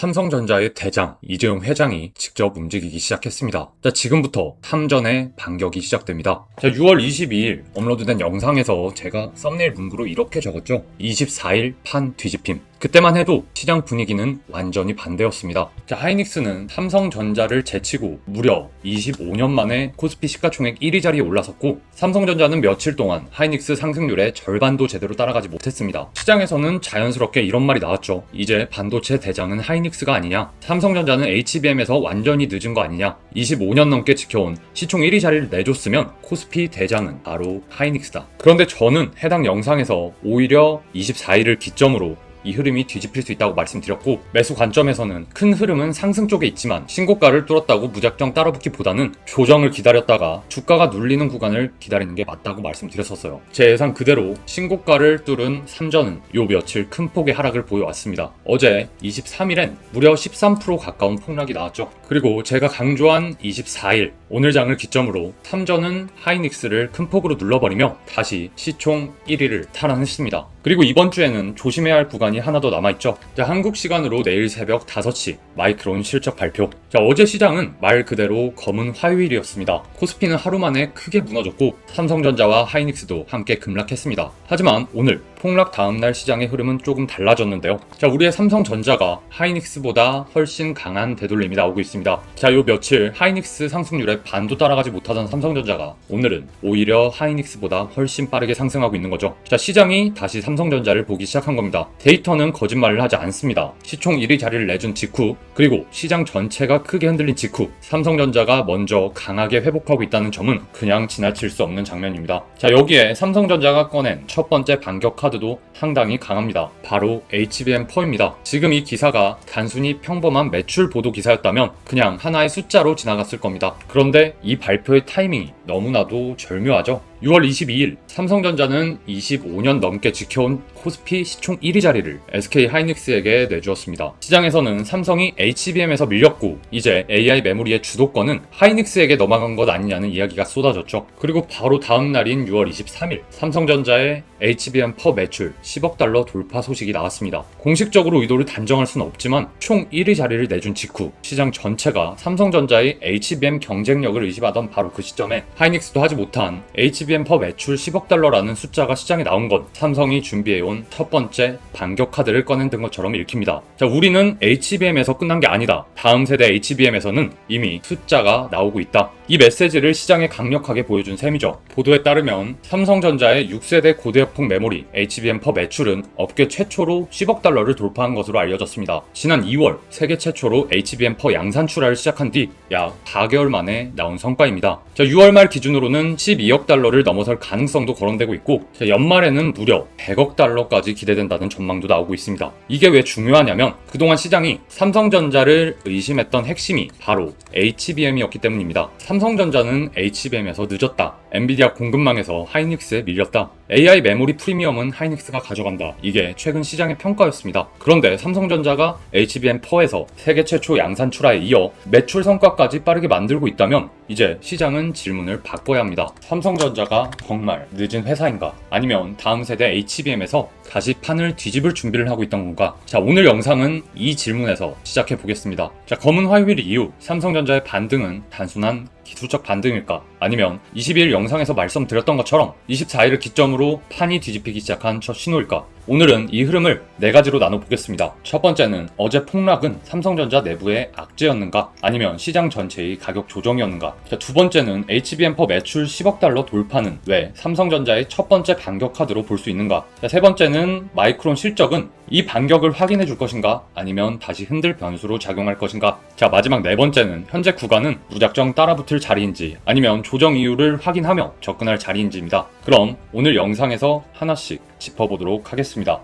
삼성전자의 대장 이재용 회장이 직접 움직이기 시작했습니다. 자, 지금부터 탐전의 반격이 시작됩니다. 자, 6월 22일 업로드된 영상에서 제가 썸네일 문구로 이렇게 적었죠. 24일 판 뒤집힘. 그때만 해도 시장 분위기는 완전히 반대였습니다. 자, 하이닉스는 삼성전자를 제치고 무려 25년 만에 코스피 시가총액 1위 자리에 올라섰고, 삼성전자는 며칠 동안 하이닉스 상승률의 절반도 제대로 따라가지 못했습니다. 시장에서는 자연스럽게 이런 말이 나왔죠. 이제 반도체 대장은 하이닉스가 아니냐, 삼성전자는 HBM에서 완전히 늦은 거 아니냐, 25년 넘게 지켜온 시총 1위 자리를 내줬으면 코스피 대장은 바로 하이닉스다. 그런데 저는 해당 영상에서 오히려 24일을 기점으로 이 흐름이 뒤집힐 수 있다고 말씀드렸고, 매수 관점에서는 큰 흐름은 상승 쪽에 있지만 신고가를 뚫었다고 무작정 따라붙기보다는 조정을 기다렸다가 주가가 눌리는 구간을 기다리는 게 맞다고 말씀드렸었어요. 제 예상 그대로 신고가를 뚫은 삼전은 요 며칠 큰 폭의 하락을 보여왔습니다. 어제 23일엔 무려 13% 가까운 폭락이 나왔죠. 그리고 제가 강조한 24일 오늘 장을 기점으로 삼전은 하이닉스를 큰 폭으로 눌러버리며 다시 시총 1위를 탈환했습니다. 그리고 이번 주에는 조심해야 할 구간이 하나 더 남아있죠. 자, 한국 시간으로 내일 새벽 5시 마이크론 실적 발표. 자, 어제 시장은 말 그대로 검은 화요일이었습니다. 코스피는 하루 만에 크게 무너졌고 삼성전자와 하이닉스도 함께 급락했습니다. 하지만 오늘 폭락 다음날 시장의 흐름은 조금 달라졌는데요. 자, 우리의 삼성전자가 하이닉스보다 훨씬 강한 되돌림이 나오고 있습니다. 자, 요 며칠 하이닉스 상승률에 반도 따라가지 못하던 삼성전자가 오늘은 오히려 하이닉스보다 훨씬 빠르게 상승하고 있는 거죠. 자, 시장이 다시 삼성전자를 보기 시작한 겁니다. 데이터는 거짓말을 하지 않습니다. 시총 1위 자리를 내준 직후, 그리고 시장 전체가 크게 흔들린 직후 삼성전자가 먼저 강하게 회복하고 있다는 점은 그냥 지나칠 수 없는 장면입니다. 자, 여기에 삼성전자가 꺼낸 첫 번째 반격 카드도 상당히 강합니다. 바로 HBM4입니다. 지금 이 기사가 단순히 평범한 매출 보도 기사였다면 그냥 하나의 숫자로 지나갔을 겁니다. 그런데 이 발표의 타이밍이 너무나도 절묘하죠. 6월 22일 삼성전자는 25년 넘게 지켜온 코스피 시총 1위 자리를 SK 하이닉스에게 내주었습니다. 시장에서는 삼성이 HBM에서 밀렸고 이제 AI 메모리의 주도권은 하이닉스에게 넘어간 것 아니냐는 이야기가 쏟아졌죠. 그리고 바로 다음 날인 6월 23일 삼성전자의 HBM4 매출 10억 달러 돌파 소식이 나왔습니다. 공식적으로 의도를 단정할 수는 없지만 총 1위 자리를 내준 직후 시장 전체가 삼성전자의 HBM 경쟁력을 의심하던 바로 그 시점에 하이닉스도 하지 못한 HBM4 매출 10억 달러라는 숫자가 시장에 나온 건 삼성이 준비해온 첫 번째 반격 카드를 꺼낸 것처럼 읽힙니다. 자, 우리는 HBM에서 끝난 게 아니다. 다음 세대 HBM에서는 이미 숫자가 나오고 있다. 이 메시지를 시장에 강력하게 보여준 셈이죠. 보도에 따르면 삼성전자의 6세대 고대역폭 메모리 HBM4 매출은 업계 최초로 10억 달러를 돌파한 것으로 알려졌습니다. 지난 2월 세계 최초로 HBM4 양산 출하를 시작한 뒤 약 4개월 만에 나온 성과입니다. 자, 6월 말 기준으로는 12억 달러를 넘어설 가능성도 거론되고 있고, 자, 연말에는 무려 100억 달러까지 기대된다는 전망도 나오고 있습니다. 이게 왜 중요하냐면 그동안 시장이 삼성전자를 의심했던 핵심이 바로 HBM이었기 때문입니다. 삼성전자는 HBM에서 늦었다. 엔비디아 공급망에서 하이닉스에 밀렸다. AI 메모리 프리미엄은 하이닉스가 가져간다. 이게 최근 시장의 평가였습니다. 그런데 삼성전자가 HBM4에서 세계 최초 양산 출하에 이어 매출 성과까지 빠르게 만들고 있다면 이제 시장은 질문을 바꿔야 합니다. 삼성전자가 정말 늦은 회사인가? 아니면 다음 세대 HBM에서 다시 판을 뒤집을 준비를 하고 있던 건가? 자, 오늘 영상은 이 질문에서 시작해 보겠습니다. 자, 검은 화요일 이후 삼성전자의 반등은 단순한 기술적 반등일까? 아니면 22일 영상에서 말씀드렸던 것처럼 24일을 기점으로 판이 뒤집히기 시작한 첫 신호일까? 오늘은 이 흐름을 4가지로 나눠보겠습니다. 첫 번째는 어제 폭락은 삼성전자 내부의 악재였는가? 아니면 시장 전체의 가격 조정이었는가? 자, 두 번째는 HBM4 매출 10억 달러 돌파는 왜 삼성전자의 첫 번째 반격 카드로 볼 수 있는가? 자, 세 번째는 마이크론 실적은 이 반격을 확인해 줄 것인가? 아니면 다시 흔들 변수로 작용할 것인가? 자, 마지막 네 번째는 현재 구간은 무작정 따라붙을 자리인지 아니면 조정 이유를 확인하며 접근할 자리인지입니다. 그럼 오늘 영상에서 하나씩 짚어보도록 하겠습니다.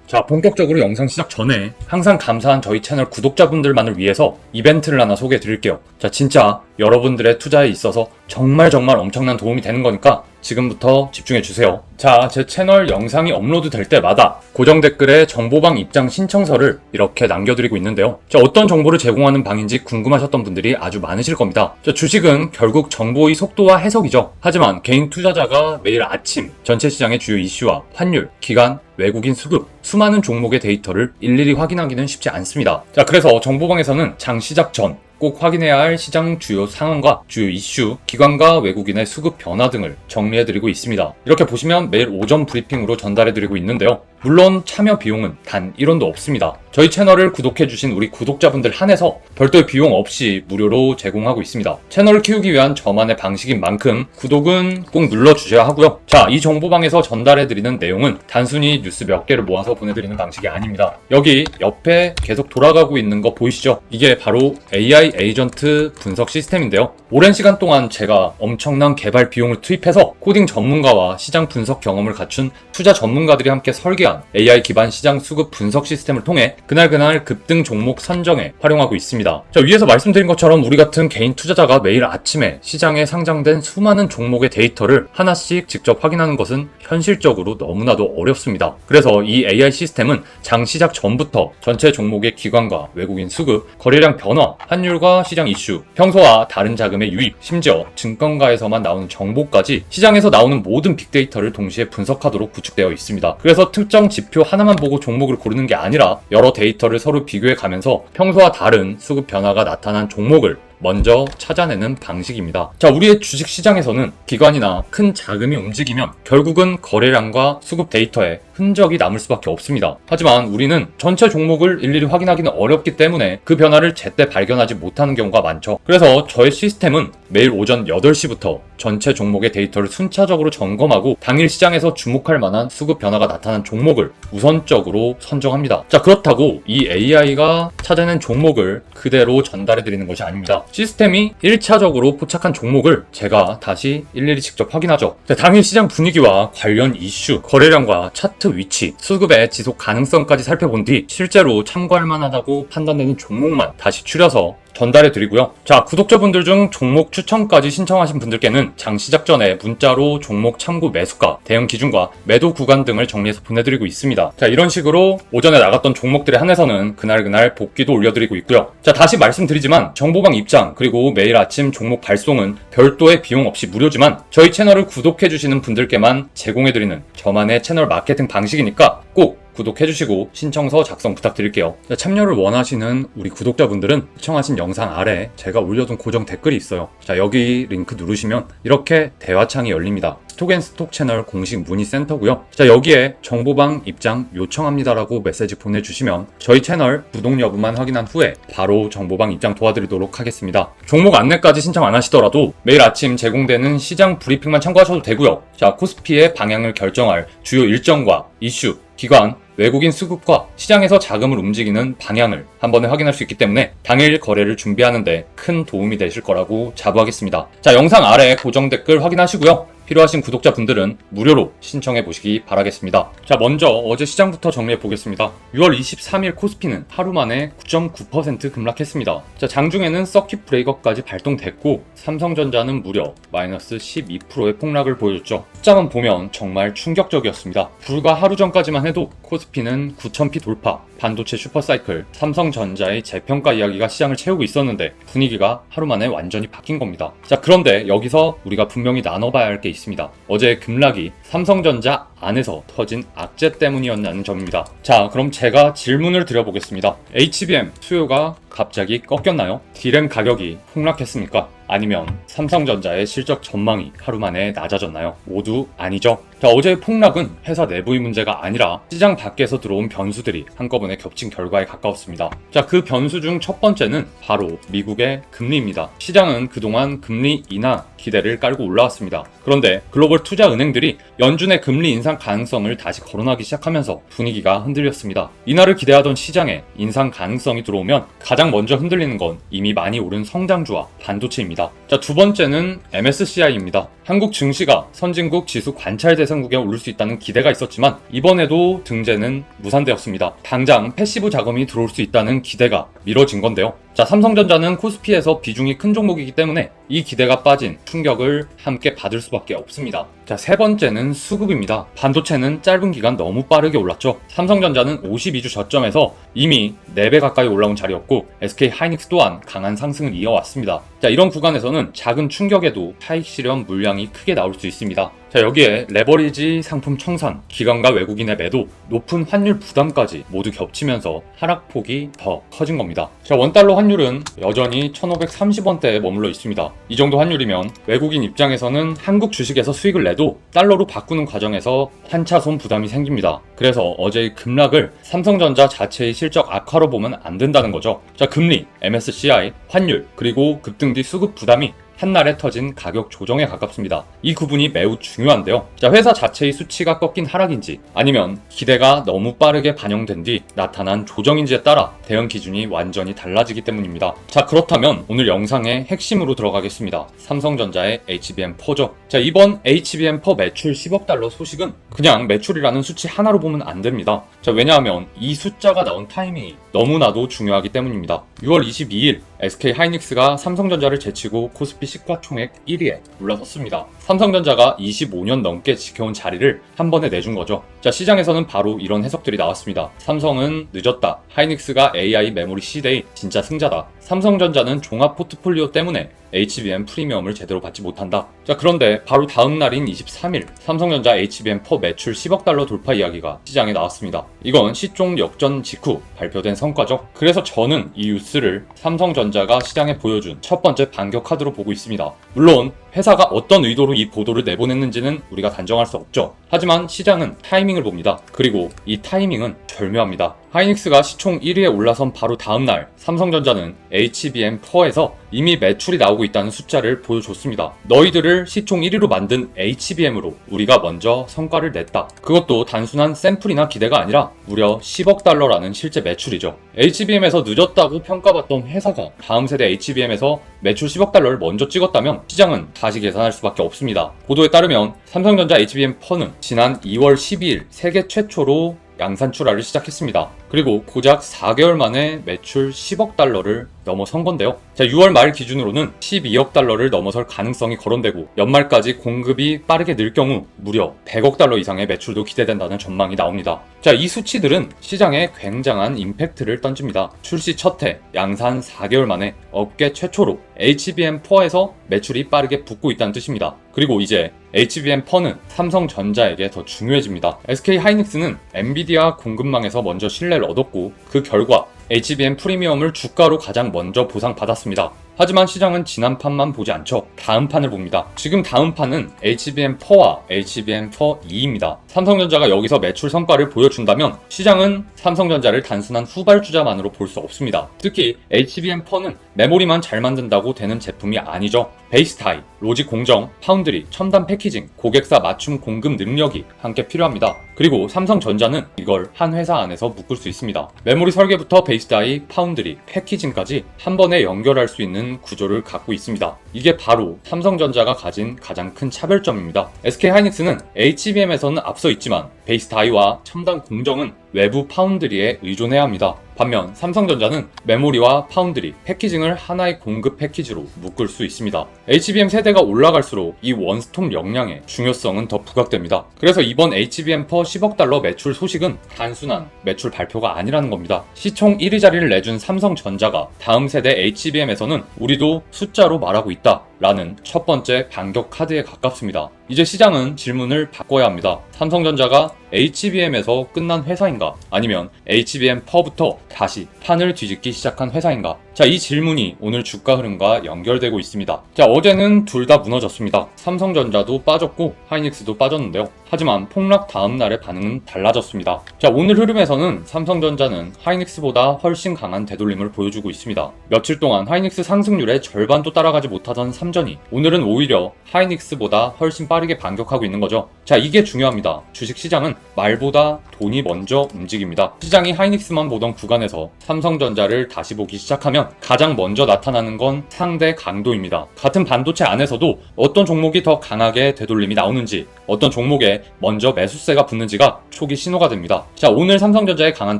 자, 본격적으로 영상 시작 전에 항상 감사한 저희 채널 구독자분들만을 위해서 이벤트를 하나 소개해 드릴게요. 자, 진짜 여러분들의 투자에 있어서 정말 엄청난 도움이 되는 거니까 지금부터 집중해 주세요. 자, 제 채널 영상이 업로드 될 때마다 고정 댓글에 정보방 입장 신청서를 이렇게 남겨드리고 있는데요. 자, 어떤 정보를 제공하는 방인지 궁금하셨던 분들이 아주 많으실 겁니다. 자, 주식은 결국 정보의 속도와 해석이죠. 하지만 개인 투자자가 매일 아침 전체 시장의 주요 이슈와 환율, 기간, 외국인 수급, 수많은 종목의 데이터를 일일이 확인하기는 쉽지 않습니다. 자, 그래서 정보방에서는 장 시작 전 꼭 확인해야 할 시장 주요 상황과 주요 이슈, 기관과 외국인의 수급 변화 등을 정리해드리고 있습니다. 이렇게 보시면 매일 오전 브리핑으로 전달해드리고 있는데요. 물론 참여 비용은 단 1원도 없습니다. 저희 채널을 구독해주신 우리 구독자분들 한해서 별도의 비용 없이 무료로 제공하고 있습니다. 채널을 키우기 위한 저만의 방식인 만큼 구독은 꼭 눌러주셔야 하고요. 자, 이 정보방에서 전달해드리는 내용은 단순히 뉴스 몇 개를 모아서 보내드리는 방식이 아닙니다. 여기 옆에 계속 돌아가고 있는 거 보이시죠? 이게 바로 AI 에이전트 분석 시스템인데요. 오랜 시간 동안 제가 엄청난 개발 비용을 투입해서 코딩 전문가와 시장 분석 경험을 갖춘 투자 전문가들이 함께 설계한 AI 기반 시장 수급 분석 시스템을 통해 그날 급등 종목 선정에 활용하고 있습니다. 자, 위에서 말씀드린 것처럼 우리 같은 개인 투자자가 매일 아침에 시장에 상장된 수많은 종목의 데이터를 하나씩 직접 확인하는 것은 현실적으로 너무나도 어렵습니다. 그래서 이 AI 시스템은 장 시작 전부터 전체 종목의 기관과 외국인 수급, 거래량 변화, 환율과 시장 이슈, 평소와 다른 자금의 유입, 심지어 증권가에서만 나오는 정보까지 시장에서 나오는 모든 빅데이터를 동시에 분석하도록 구축되어 있습니다. 그래서 특정 지표 하나만 보고 종목을 고르는 게 아니라 여러 데이터를 서로 비교해 가면서 평소와 다른 수급 변화가 나타난 종목을 먼저 찾아내는 방식입니다. 자, 우리의 주식시장에서는 기관이나 큰 자금이 움직이면 결국은 거래량과 수급 데이터에 흔적이 남을 수밖에 없습니다. 하지만 우리는 전체 종목을 일일이 확인하기는 어렵기 때문에 그 변화를 제때 발견하지 못하는 경우가 많죠. 그래서 저의 시스템은 매일 오전 8시부터 전체 종목의 데이터를 순차적으로 점검하고 당일 시장에서 주목할 만한 수급 변화가 나타난 종목을 우선적으로 선정합니다. 자, 그렇다고 이 AI가 찾아낸 종목을 그대로 전달해 드리는 것이 아닙니다. 시스템이 1차적으로 포착한 종목을 제가 다시 일일이 직접 확인하죠. 자, 당일 시장 분위기와 관련 이슈, 거래량과 차트 위치, 수급의 지속 가능성까지 살펴본 뒤 실제로 참고할 만하다고 판단되는 종목만 다시 추려서 전달해 드리고요. 자, 구독자분들 중 종목 추천까지 신청하신 분들께는 장 시작 전에 문자로 종목 참고 매수가, 대응 기준과 매도 구간 등을 정리해서 보내드리고 있습니다. 자, 이런 식으로 오전에 나갔던 종목들에 한해서는 그날 복귀도 올려드리고 있고요. 자, 다시 말씀드리지만 정보방 입장 그리고 매일 아침 종목 발송은 별도의 비용 없이 무료지만 저희 채널을 구독해주시는 분들께만 제공해드리는 저만의 채널 마케팅 방식이니까 꼭 구독해주시고 신청서 작성 부탁드릴게요. 참여를 원하시는 우리 구독자분들은 시청하신 영상 아래 제가 올려둔 고정 댓글이 있어요. 자, 여기 링크 누르시면 이렇게 대화창이 열립니다. 스톡앤스톡 채널 공식 문의센터고요. 자, 여기에 정보방 입장 요청합니다라고 메시지 보내주시면 저희 채널 구독 여부만 확인한 후에 바로 정보방 입장 도와드리도록 하겠습니다. 종목 안내까지 신청 안 하시더라도 매일 아침 제공되는 시장 브리핑만 참고하셔도 되고요. 자, 코스피의 방향을 결정할 주요 일정과 이슈, 기관, 외국인 수급과 시장에서 자금을 움직이는 방향을 한 번에 확인할 수 있기 때문에 당일 거래를 준비하는데 큰 도움이 되실 거라고 자부하겠습니다. 자, 영상 아래 고정 댓글 확인하시고요. 필요하신 구독자분들은 무료로 신청해 보시기 바라겠습니다. 자, 먼저 어제 시장부터 정리해 보겠습니다. 6월 23일 코스피는 하루 만에 9.9% 급락했습니다. 자, 장중에는 서킷 브레이커까지 발동됐고 삼성전자는 무려 마이너스 12%의 폭락을 보여줬죠. 숫자만 보면 정말 충격적이었습니다. 불과 하루 전까지만 해도 코스피는 9,000피 돌파, 반도체 슈퍼사이클, 삼성전자의 재평가 이야기가 시장을 채우고 있었는데 분위기가 하루 만에 완전히 바뀐 겁니다. 자, 그런데 여기서 우리가 분명히 나눠봐야 할 게 있습니다. 어제 급락이 삼성전자 안에서 터진 악재 때문이었냐는 점입니다. 자, 그럼 제가 질문을 드려보겠습니다. HBM 수요가 갑자기 꺾였나요? D램 가격이 폭락했습니까? 아니면 삼성전자의 실적 전망이 하루 만에 낮아졌나요? 모두 아니죠. 자, 어제의 폭락은 회사 내부의 문제가 아니라 시장 밖에서 들어온 변수들이 한꺼번에 겹친 결과에 가까웠습니다. 자, 그 변수 중 첫 번째는 바로 미국의 금리입니다. 시장은 그동안 금리 인하 기대를 깔고 올라왔습니다. 그런데 글로벌 투자 은행들이 연준의 금리 인상 가능성을 다시 거론하기 시작하면서 분위기가 흔들렸습니다. 인하를 기대하던 시장에 인상 가능성이 들어오면 가장 먼저 흔들리는 건 이미 많이 오른 성장주와 반도체입니다. 자, 두 번째는 MSCI입니다. 한국 증시가 선진국 지수 관찰 대상국에 오를 수 있다는 기대가 있었지만 이번에도 등재는 무산되었습니다. 당장 패시브 자금이 들어올 수 있다는 기대가 미뤄진 건데요. 자, 삼성전자는 코스피에서 비중이 큰 종목이기 때문에 이 기대가 빠진 충격을 함께 받을 수밖에 없습니다. 자, 세 번째는 수급입니다. 반도체는 짧은 기간 너무 빠르게 올랐죠. 삼성전자는 52주 저점에서 이미 4배 가까이 올라온 자리였고 SK 하이닉스 또한 강한 상승을 이어왔습니다. 자, 이런 구간에서는 작은 충격에도 차익 실현 물량이 크게 나올 수 있습니다. 자, 여기에 레버리지 상품 청산, 기관과 외국인의 매도, 높은 환율 부담까지 모두 겹치면서 하락폭이 더 커진 겁니다. 자, 원달러 환율은 여전히 1530원대에 머물러 있습니다. 이 정도 환율이면 외국인 입장에서는 한국 주식에서 수익을 내도 달러로 바꾸는 과정에서 한차손 부담이 생깁니다. 그래서 어제의 급락을 삼성전자 자체의 실적 악화로 보면 안 된다는 거죠. 자, 금리, MSCI, 환율, 그리고 급등 뒤 수급 부담이 한날에 터진 가격 조정에 가깝습니다. 이 구분이 매우 중요한데요. 자, 회사 자체의 수치가 꺾인 하락인지 아니면 기대가 너무 빠르게 반영된 뒤 나타난 조정인지에 따라 대응 기준이 완전히 달라지기 때문입니다. 자, 그렇다면 오늘 영상의 핵심으로 들어가겠습니다. 삼성전자의 HBM4죠. 자, 이번 HBM4 매출 10억 달러 소식은 그냥 매출이라는 수치 하나로 보면 안 됩니다. 자, 왜냐하면 이 숫자가 나온 타이밍이 너무나도 중요하기 때문입니다. 6월 22일 SK 하이닉스가 삼성전자를 제치고 코스피 시가총액 1위에 올라섰습니다. 삼성전자가 25년 넘게 지켜온 자리를 한 번에 내준 거죠. 자, 시장에서는 바로 이런 해석들이 나왔습니다. 삼성은 늦었다. 하이닉스가 AI 메모리 시대의 진짜 승자다. 삼성전자는 종합 포트폴리오 때문에 HBM 프리미엄을 제대로 받지 못한다. 자, 그런데 바로 다음 날인 23일 삼성전자 HBM4 매출 10억 달러 돌파 이야기가 시장에 나왔습니다. 이건 시총 역전 직후 발표된 성과죠. 그래서 저는 이 뉴스를 삼성전자가 시장에 보여준 첫 번째 반격 카드로 보고 있습니다. 물론 회사가 어떤 의도로 이 보도를 내보냈는지는 우리가 단정할 수 없죠. 하지만 시장은 타이밍을 봅니다. 그리고 이 타이밍은 절묘합니다. 하이닉스가 시총 1위에 올라선 바로 다음날 삼성전자는 HBM4에서 이미 매출이 나오고 있다는 숫자를 보여줬습니다. 너희들을 시총 1위로 만든 HBM으로 우리가 먼저 성과를 냈다. 그것도 단순한 샘플이나 기대가 아니라 무려 10억 달러라는 실제 매출이죠. HBM에서 늦었다고 평가받던 회사가 다음 세대 HBM에서 매출 10억 달러를 먼저 찍었다면 시장은 다시 계산할 수밖에 없습니다. 보도에 따르면 삼성전자 HBM4는 지난 2월 12일 세계 최초로 양산 출하를 시작했습니다. 그리고 고작 4개월 만에 매출 10억 달러를 넘어선 건데요. 자, 6월 말 기준으로는 12억 달러를 넘어설 가능성이 거론되고 연말까지 공급이 빠르게 늘 경우 무려 100억 달러 이상의 매출도 기대된다는 전망이 나옵니다. 자, 이 수치들은 시장에 굉장한 임팩트를 던집니다. 출시 첫 해, 양산 4개월 만에 업계 최초로 HBM4에서 매출이 빠르게 붙고 있다는 뜻입니다. 그리고 이제 HBM4는 삼성전자에게 더 중요해집니다. SK 하이닉스는 엔비디아 공급망에서 먼저 신뢰를 얻었고 그 결과 HBM 프리미엄을 주가로 가장 먼저 보상받았습니다. 하지만 시장은 지난 판만 보지 않죠. 다음 판을 봅니다. 지금 다음 판은 HBM4와 HBM4E입니다. 삼성전자가 여기서 매출 성과를 보여준다면 시장은 삼성전자를 단순한 후발주자만으로 볼 수 없습니다. 특히 HBM4는 메모리만 잘 만든다고 되는 제품이 아니죠. 베이스 타입, 로직 공정, 파운드리, 첨단 패키징, 고객사 맞춤 공급 능력이 함께 필요합니다. 그리고 삼성전자는 이걸 한 회사 안에서 묶을 수 있습니다. 메모리 설계부터 베이스 타입, 파운드리, 패키징까지 한 번에 연결할 수 있는 구조를 갖고 있습니다. 이게 바로 삼성전자가 가진 가장 큰 차별점입니다. SK 하이닉스는 HBM에서는 앞서 있지만 베이스 타이와 첨단 공정은 외부 파운드리에 의존해야 합니다. 반면 삼성전자는 메모리와 파운드리, 패키징을 하나의 공급 패키지로 묶을 수 있습니다. HBM 세대가 올라갈수록 이 원스톱 역량의 중요성은 더 부각됩니다. 그래서 이번 HBM4 10억 달러 매출 소식은 단순한 매출 발표가 아니라는 겁니다. 시총 1위 자리를 내준 삼성전자가 다음 세대 HBM에서는 우리도 숫자로 말하고 있다 라는 첫 번째 반격 카드에 가깝습니다. 이제 시장은 질문을 바꿔야 합니다. 삼성전자가 HBM에서 끝난 회사인가? 아니면 HBM4부터 다시 판을 뒤집기 시작한 회사인가? 자, 이 질문이 오늘 주가 흐름과 연결되고 있습니다. 자, 어제는 둘 다 무너졌습니다. 삼성전자도 빠졌고 하이닉스도 빠졌는데요. 하지만 폭락 다음 날의 반응은 달라졌습니다. 자, 오늘 흐름에서는 삼성전자는 하이닉스보다 훨씬 강한 되돌림을 보여주고 있습니다. 며칠 동안 하이닉스 상승률의 절반도 따라가지 못하던 삼전이 오늘은 오히려 하이닉스보다 훨씬 빠르게 반격하고 있는 거죠. 자, 이게 중요합니다. 주식시장은 말보다 돈이 먼저 움직입니다. 시장이 하이닉스만 보던 구간에서 삼성전자를 다시 보기 시작하면 가장 먼저 나타나는 건 상대 강도입니다. 같은 반도체 안에서도 어떤 종목이 더 강하게 되돌림이 나오는지, 어떤 종목에 먼저 매수세가 붙는지가 초기 신호가 됩니다. 자, 오늘 삼성전자의 강한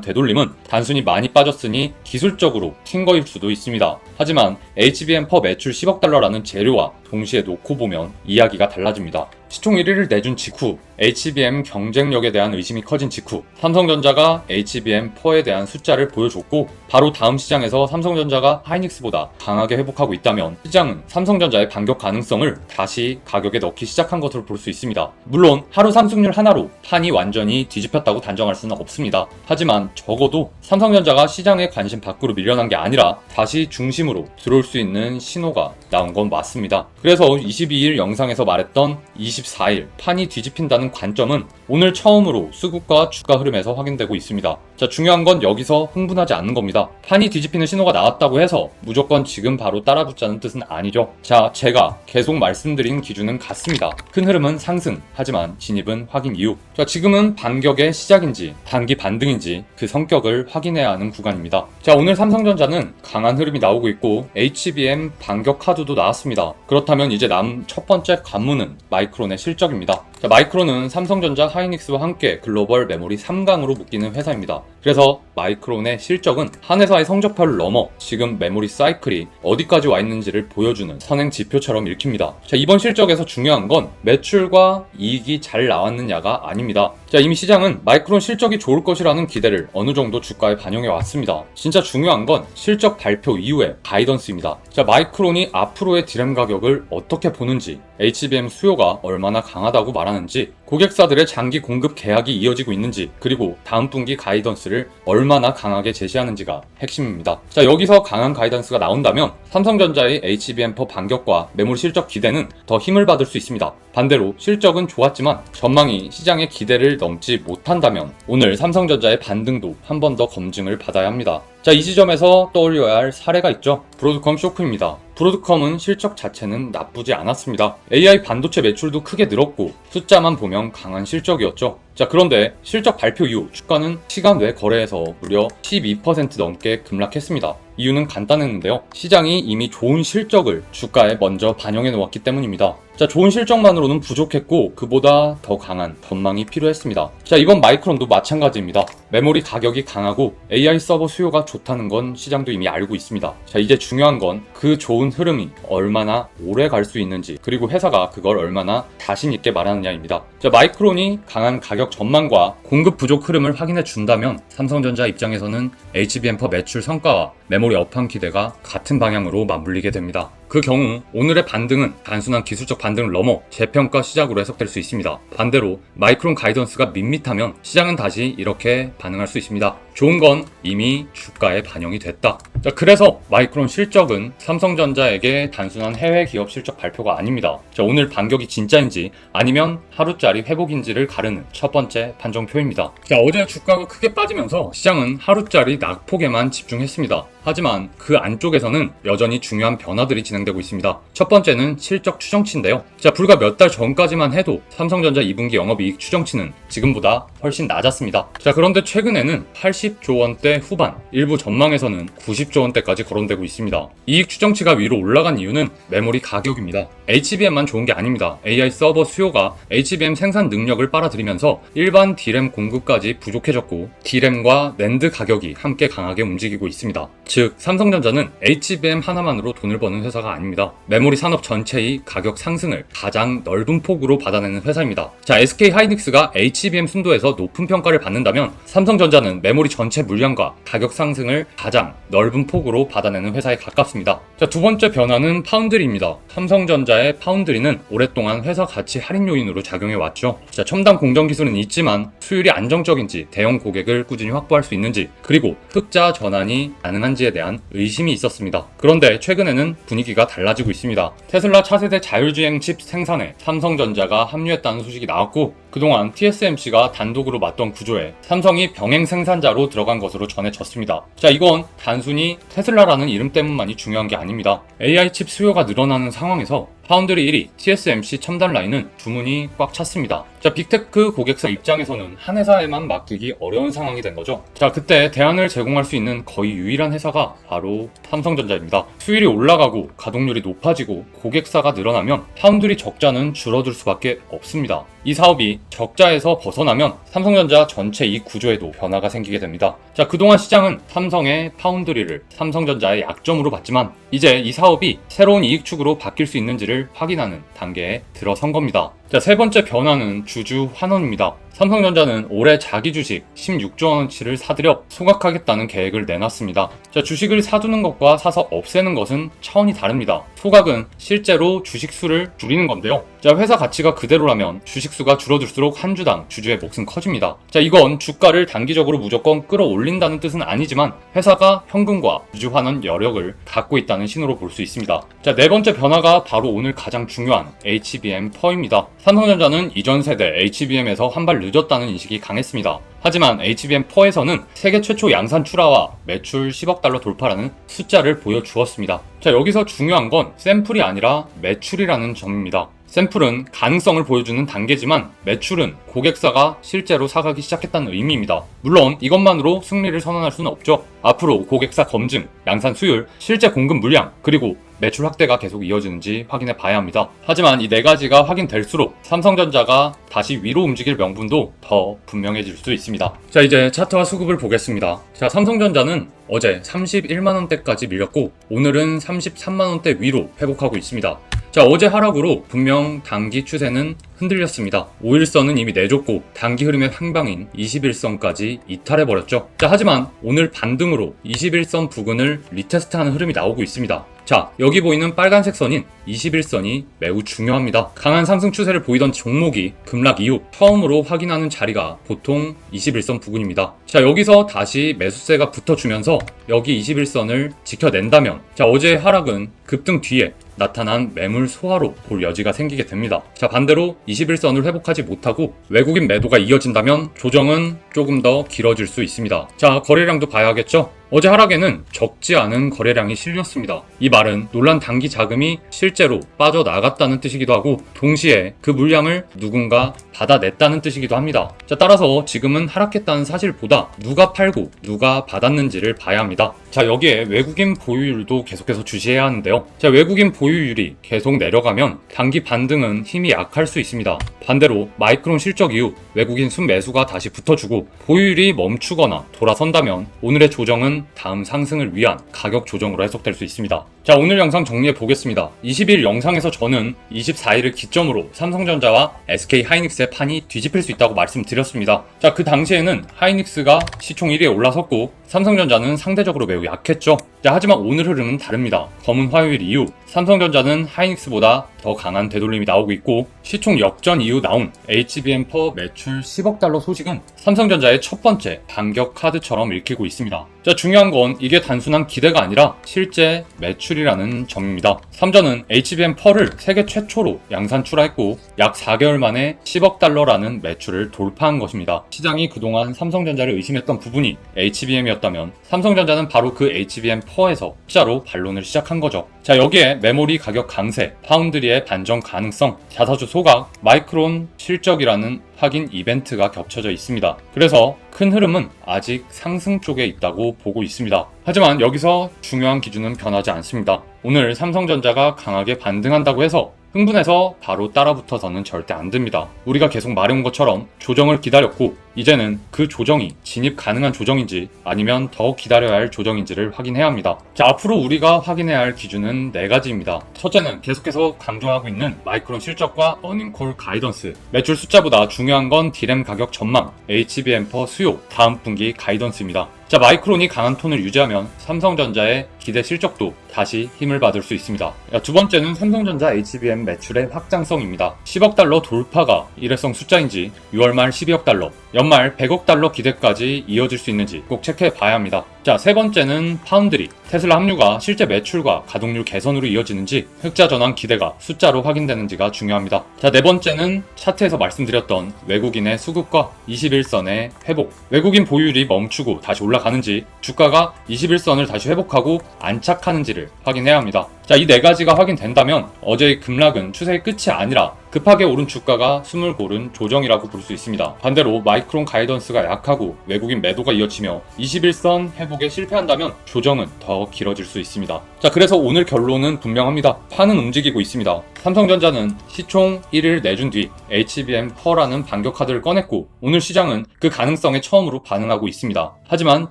되돌림은 단순히 많이 빠졌으니 기술적으로 튄 거일 수도 있습니다. 하지만 HBM4 매출 10억 달러라는 제 재료와 동시에 놓고 보면 이야기가 달라집니다. 시총 1위를 내준 직후, HBM 경쟁력에 대한 의심이 커진 직후, 삼성전자가 HBM4에 대한 숫자를 보여줬고, 바로 다음 시장에서 삼성전자가 하이닉스보다 강하게 회복하고 있다면 시장은 삼성전자의 반격 가능성을 다시 가격에 넣기 시작한 것으로 볼 수 있습니다. 물론 하루 상승률 하나로 판이 완전히 뒤집혔다고 단정할 수는 없습니다. 하지만 적어도 삼성전자가 시장의 관심 밖으로 밀려난 게 아니라 다시 중심으로 들어올 수 있는 신호가 나온 건 맞습니다. 그래서 22일 영상에서 말했던 24일 판이 뒤집힌다는 관점은 오늘 처음으로 수급과 주가 흐름에서 확인되고 있습니다. 자, 중요한 건 여기서 흥분하지 않는 겁니다. 판이 뒤집히는 신호가 나왔다고 해서 무조건 지금 바로 따라붙자는 뜻은 아니죠. 자, 제가 계속 말씀드린 기준은 같습니다. 큰 흐름은 상승, 하지만 진입은 확인 이후. 자, 지금은 반격의 시작인지 단기 반등인지 그 성격을 확인해야 하는 구간입니다. 자, 오늘 삼성전자는 강한 흐름이 나오고 있고 HBM 반격 카드도 나왔습니다. 그렇다면 이제 남은 첫 번째 관문은 마이크론의 실적입니다. 자, 마이크론은 삼성전자, 하이닉스와 함께 글로벌 메모리 3강으로 묶이는 회사입니다. 그래서 마이크론의 실적은 한 회사의 성적표를 넘어 지금 메모리 사이클이 어디까지 와 있는지를 보여주는 선행 지표처럼 읽힙니다. 자, 이번 실적에서 중요한 건 매출과 이익이 잘 나왔느냐가 아닙니다. 자, 이미 시장은 마이크론 실적이 좋을 것이라는 기대를 어느 정도 주가에 반영해 왔습니다. 진짜 중요한 건 실적 발표 이후의 가이던스입니다. 자, 마이크론이 앞으로의 디램 가격을 어떻게 보는지, HBM 수요가 얼마나 강하다고 말하는지, 고객사들의 장기 공급 계약이 이어지고 있는지, 그리고 다음 분기 가이던스를 얼마나 강하게 제시하는지가 핵심입니다. 자, 여기서 강한 가이던스가 나온다면 삼성전자의 HBM4 반격과 메모리 실적 기대는 더 힘을 받을 수 있습니다. 반대로 실적은 좋았지만 전망이 시장의 기대를 넘지 못한다면 오늘 삼성전자의 반등도 한 번 더 검증을 받아야 합니다. 자, 이 지점에서 떠올려야 할 사례가 있죠. 브로드컴 쇼크입니다. 브로드컴은 실적 자체는 나쁘지 않았습니다. AI 반도체 매출도 크게 늘었고 숫자만 보면 강한 실적이었죠. 자, 그런데 실적 발표 이후 주가는 시간 외 거래에서 무려 12% 넘게 급락했습니다. 이유는 간단했는데요. 시장이 이미 좋은 실적을 주가에 먼저 반영해 놓았기 때문입니다. 자, 좋은 실적만으로는 부족했고 그보다 더 강한 전망이 필요했습니다. 자, 이번 마이크론도 마찬가지입니다. 메모리 가격이 강하고 AI 서버 수요가 좋다는 건 시장도 이미 알고 있습니다. 자, 이제 중요한 건 그 좋은 흐름이 얼마나 오래 갈 수 있는지, 그리고 회사가 그걸 얼마나 자신 있게 말하느냐입니다. 자, 마이크론이 강한 가격 전망과 공급 부족 흐름을 확인해 준다면 삼성전자 입장에서는 HBM4 매출 성과와 메모리 업황 기대가 같은 방향으로 맞물리게 됩니다. 그 경우 오늘의 반등은 단순한 기술적 반등을 넘어 재평가 시작으로 해석될 수 있습니다. 반대로 마이크론 가이던스가 밋밋하면 시장은 다시 이렇게 반응할 수 있습니다. 좋은 건 이미 주가에 반영이 됐다. 자, 그래서 마이크론 실적은 삼성전자에게 단순한 해외 기업 실적 발표가 아닙니다. 자, 오늘 반격이 진짜인지 아니면 하루짜리 회복인지를 가르는 첫 번째 판정표입니다. 자, 어제 주가가 크게 빠지면서 시장은 하루짜리 낙폭에만 집중했습니다. 하지만 그 안쪽에서는 여전히 중요한 변화들이 진행되고 있습니다. 첫 번째는 실적 추정치인데요. 자, 불과 몇 달 전까지만 해도 삼성전자 2분기 영업이익 추정치는 지금보다 훨씬 낮았습니다. 자, 그런데 최근에는 80조 원대 후반, 일부 전망에서는 90조 원대까지 거론되고 있습니다. 이익 추정치가 위로 올라간 이유는 메모리 가격입니다. HBM만 좋은 게 아닙니다. AI 서버 수요가 HBM 생산 능력을 빨아들이면서 일반 D램 공급까지 부족해졌고 D램과 낸드 가격이 함께 강하게 움직이고 있습니다. 즉, 삼성전자는 HBM 하나만으로 돈을 버는 회사가 아닙니다. 메모리 산업 전체의 가격 상승을 가장 넓은 폭으로 받아내는 회사입니다. 자, SK 하이닉스가 HBM 순도에서 높은 평가를 받는다면 삼성전자는 메모리 전체 물량과 가격 상승을 가장 넓은 폭으로 받아내는 회사에 가깝습니다. 자, 두 번째 변화는 파운드리입니다. 삼성전자의 파운드리는 오랫동안 회사 가치 할인 요인으로 작용해 왔죠. 자, 첨단 공정 기술은 있지만 수율이 안정적인지, 대형 고객을 꾸준히 확보할 수 있는지, 그리고 흑자 전환이 가능한지에 대한 의심이 있었습니다. 그런데 최근에는 분위기가 달라지고 있습니다. 테슬라 차세대 자율주행 칩 생산에 삼성전자가 합류했다는 소식이 나왔고, 그동안 TSMC가 단독으로 맡던 구조에 삼성이 병행 생산자로 들어간 것으로 전해졌습니다. 자, 이건 단순히 테슬라라는 이름 때문만이 중요한 게 아닙니다. AI 칩 수요가 늘어나는 상황에서 파운드리 1위 TSMC 첨단 라인은 주문이 꽉 찼습니다. 자, 빅테크 고객사 입장에서는 한 회사에만 맡기기 어려운 상황이 된 거죠. 자, 그때 대안을 제공할 수 있는 거의 유일한 회사가 바로 삼성전자입니다. 수율이 올라가고 가동률이 높아지고 고객사가 늘어나면 파운드리 적자는 줄어들 수밖에 없습니다. 이 사업이 적자에서 벗어나면 삼성전자 전체 이익 구조에도 변화가 생기게 됩니다. 자, 그동안 시장은 삼성의 파운드리를 삼성전자의 약점으로 봤지만 이제 이 사업이 새로운 이익축으로 바뀔 수 있는지를 확인하는 단계에 들어선 겁니다. 자, 세 번째 변화는 주주 환원입니다. 삼성전자는 올해 자기 주식 16조 원어치를 사들여 소각하겠다는 계획을 내놨습니다. 자, 주식을 사두는 것과 사서 없애는 것은 차원이 다릅니다. 소각은 실제로 주식 수를 줄이는 건데요. 자, 회사 가치가 그대로라면 주식 수가 줄어들수록 한 주당 주주의 몫은 커집니다. 자, 이건 주가를 단기적으로 무조건 끌어올린다는 뜻은 아니지만 회사가 현금과 주주 환원 여력을 갖고 있다는 신호로 볼 수 있습니다. 자, 네 번째 변화가 바로 오늘 가장 중요한 HBM4입니다. 삼성전자는 이전 세대 HBM에서 한 발 늦었다는 인식이 강했습니다. 하지만 HBM4에서는 세계 최초 양산 출하와 매출 10억 달러 돌파라는 숫자를 보여주었습니다. 자, 여기서 중요한 건 샘플이 아니라 매출이라는 점입니다. 샘플은 가능성을 보여주는 단계지만 매출은 고객사가 실제로 사가기 시작했다는 의미입니다. 물론 이것만으로 승리를 선언할 수는 없죠. 앞으로 고객사 검증, 양산 수율, 실제 공급 물량, 그리고 매출 확대가 계속 이어지는지 확인해 봐야 합니다. 하지만 이 네 가지가 확인될수록 삼성전자가 다시 위로 움직일 명분도 더 분명해질 수 있습니다. 자, 이제 차트와 수급을 보겠습니다. 자, 삼성전자는 어제 31만원대까지 밀렸고 오늘은 33만원대 위로 회복하고 있습니다. 자, 어제 하락으로 분명 단기 추세는 흔들렸습니다. 5일선은 이미 내줬고 단기 흐름의 향방인 21선까지 이탈해버렸죠. 자, 하지만 오늘 반등으로 21선 부근을 리테스트하는 흐름이 나오고 있습니다. 자, 여기 보이는 빨간색 선인 21선이 매우 중요합니다. 강한 상승 추세를 보이던 종목이 급락 이후 처음으로 확인하는 자리가 보통 21선 부근입니다. 자, 여기서 다시 매수세가 붙어주면서 여기 21선을 지켜낸다면 자, 어제의 하락은 급등 뒤에 나타난 매물 소화로 볼 여지가 생기게 됩니다. 자, 반대로 21선을 회복하지 못하고 외국인 매도가 이어진다면 조정은 조금 더 길어질 수 있습니다. 자, 거래량도 봐야겠죠? 어제 하락에는 적지 않은 거래량이 실렸습니다. 이 말은 논란 단기 자금이 실제로 빠져나갔다는 뜻이기도 하고 동시에 그 물량을 누군가 받아냈다는 뜻이기도 합니다. 자, 따라서 지금은 하락했다는 사실보다 누가 팔고 누가 받았는지를 봐야 합니다. 자, 여기에 외국인 보유율도 계속해서 주시해야 하는데요. 자, 외국인 보유율이 계속 내려가면 단기 반등은 힘이 약할 수 있습니다. 반대로 마이크론 실적 이후 외국인 순매수가 다시 붙어주고 보유율이 멈추거나 돌아선다면 오늘의 조정은 다음 상승을 위한 가격 조정으로 해석될 수 있습니다. 자, 오늘 영상 정리해 보겠습니다. 20일 영상에서 저는 24일을 기점으로 삼성전자와 SK 하이닉스의 판이 뒤집힐 수 있다고 말씀드렸습니다. 자, 그 당시에는 하이닉스가 시총 1위에 올라섰고 삼성전자는 상대적으로 매우 약했죠. 자, 하지만 오늘 흐름은 다릅니다. 검은 화요일 이후 삼성전자는 하이닉스보다 더 강한 되돌림이 나오고 있고 시총 역전 이후 나온 HBM4 매출 10억 달러 소식은 삼성전자의 첫 번째 반격 카드처럼 읽히고 있습니다. 자, 중요한 건 이게 단순한 기대가 아니라 실제 매출이라는 점입니다. 삼전은 HBM4를 세계 최초로 양산 출하했고 약 4개월 만에 10억 달러라는 매출을 돌파한 것입니다. 시장이 그동안 삼성전자를 의심했던 부분이 HBM이었다면 삼성전자는 바로 그 HBM4에서 숫자로 반론을 시작한 거죠. 자, 여기에 메모리 가격 강세, 파운드리의 반전 가능성, 자사주 소각, 마이크론 실적이라는 확인 이벤트가 겹쳐져 있습니다. 그래서 큰 흐름은 아직 상승 쪽에 있다고 보고 있습니다. 하지만 여기서 중요한 기준은 변하지 않습니다. 오늘 삼성전자가 강하게 반등한다고 해서 흥분해서 바로 따라붙어서는 절대 안 됩니다. 우리가 계속 말해온 것처럼 조정을 기다렸고 이제는 그 조정이 진입 가능한 조정인지 아니면 더 기다려야 할 조정인지를 확인해야 합니다. 자, 앞으로 우리가 확인해야 할 기준은 4가지입니다. 첫째는 계속해서 강조하고 있는 마이크론 실적과 어닝콜 가이던스. 매출 숫자보다 중요한 건 디램 가격 전망, HBM4 수요, 다음 분기 가이던스입니다. 자, 마이크론이 강한 톤을 유지하면 삼성전자의 기대 실적도 다시 힘을 받을 수 있습니다. 두 번째는 삼성전자 HBM 매출의 확장성입니다. 10억 달러 돌파가 일회성 숫자인지 6월 말 12억 달러, 연말 100억 달러 기대까지 이어질 수 있는지 꼭 체크해 봐야 합니다. 자, 세 번째는 파운드리. 테슬라 합류가 실제 매출과 가동률 개선으로 이어지는지 흑자 전환 기대가 숫자로 확인되는지가 중요합니다. 자, 네 번째는 차트에서 말씀드렸던 외국인의 수급과 21선의 회복. 외국인 보유율이 멈추고 다시 올라가는지 주가가 21선을 다시 회복하고 안착하는지를 확인해야 합니다. 자, 이 네 가지가 확인된다면 어제의 급락은 추세의 끝이 아니라 급하게 오른 주가가 숨을 고른 조정이라고 볼 수 있습니다. 반대로 마이크론 가이던스가 약하고 외국인 매도가 이어지며 21선 회복에 실패한다면 조정은 더 길어질 수 있습니다. 자, 그래서 오늘 결론은 분명합니다. 판은 움직이고 있습니다. 삼성전자는 시총 1일 내준 뒤 HBM4라는 반격 카드를 꺼냈고 오늘 시장은 그 가능성에 처음으로 반응하고 있습니다. 하지만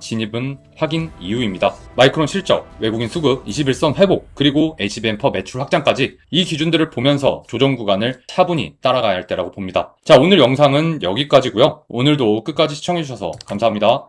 진입은 확인 이후입니다. 마이크론 실적, 외국인 수급, 21선 회복, 그리고 HBM4 매출 확장까지 이 기준들을 보면서 조정 구간을 차분히 따라가야 할 때라고 봅니다. 자, 오늘 영상은 여기까지고요. 오늘도 끝까지 시청해주셔서 감사합니다.